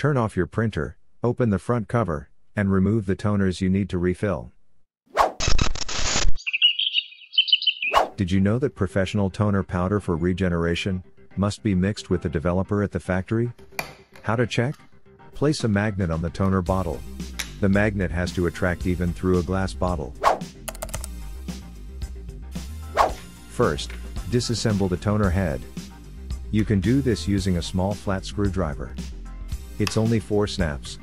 Turn off your printer, open the front cover, and remove the toners you need to refill. Did you know that professional toner powder for regeneration must be mixed with the developer at the factory? How to check? Place a magnet on the toner bottle. The magnet has to attract even through a glass bottle. First, disassemble the toner head. You can do this using a small flat screwdriver. It's only 4 snaps.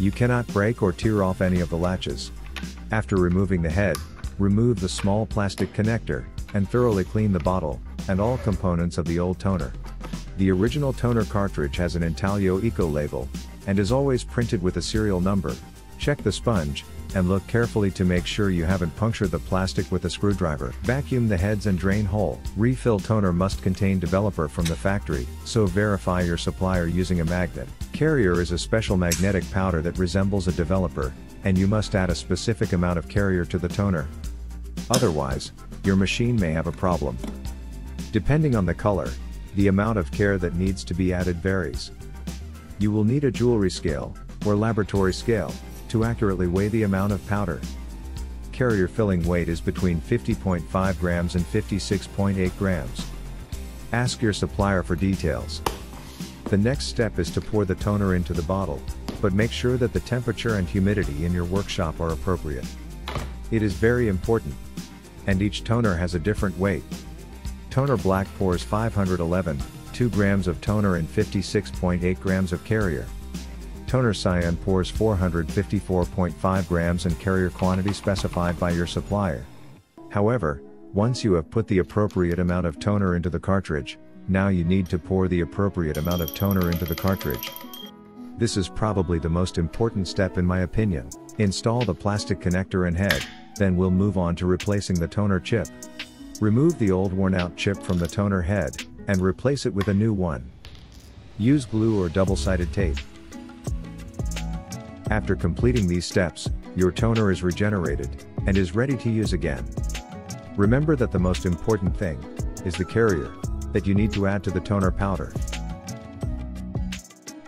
You cannot break or tear off any of the latches. After removing the head, remove the small plastic connector, and thoroughly clean the bottle, and all components of the old toner. The original toner cartridge has an Intaglio Eco label, and is always printed with a serial number. Check the sponge, and look carefully to make sure you haven't punctured the plastic with a screwdriver. Vacuum the heads and drain hole. Refill toner must contain developer from the factory, so verify your supplier using a magnet. Carrier is a special magnetic powder that resembles a developer, and you must add a specific amount of carrier to the toner. Otherwise, your machine may have a problem. Depending on the color, the amount of care that needs to be added varies. You will need a jewelry scale, or laboratory scale, to accurately weigh the amount of powder. Carrier filling weight is between 50.5 grams and 56.8 grams. Ask your supplier for details. The next step is to pour the toner into the bottle, but make sure that the temperature and humidity in your workshop are appropriate. It is very important. And each toner has a different weight. Toner black pours 511, 2 grams of toner and 56.8 grams of carrier. Toner cyan pours 454.5 grams and carrier quantity specified by your supplier. However, once you have put the appropriate amount of toner into the cartridge, now you need to pour the appropriate amount of toner into the cartridge. This is probably the most important step in my opinion. Install the plastic connector and head, then we'll move on to replacing the toner chip. Remove the old worn-out chip from the toner head, and replace it with a new one. Use glue or double-sided tape. After completing these steps, your toner is regenerated, and is ready to use again. Remember that the most important thing is the carrier that you need to add to the toner powder.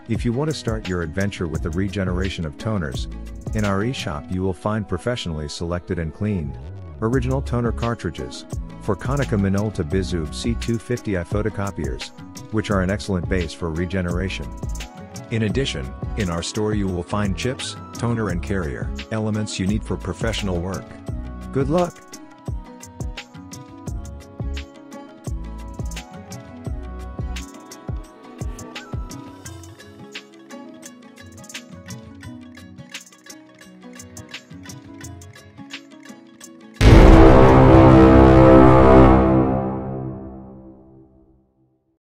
If you want to start your adventure with the regeneration of toners, in our eShop you will find professionally selected and cleaned original toner cartridges for Ultrasonic Minolta Bizhub c250i photocopiers, which are an excellent base for regeneration. In addition, in our store you will find chips, toner and carrier elements you need for professional work. Good luck!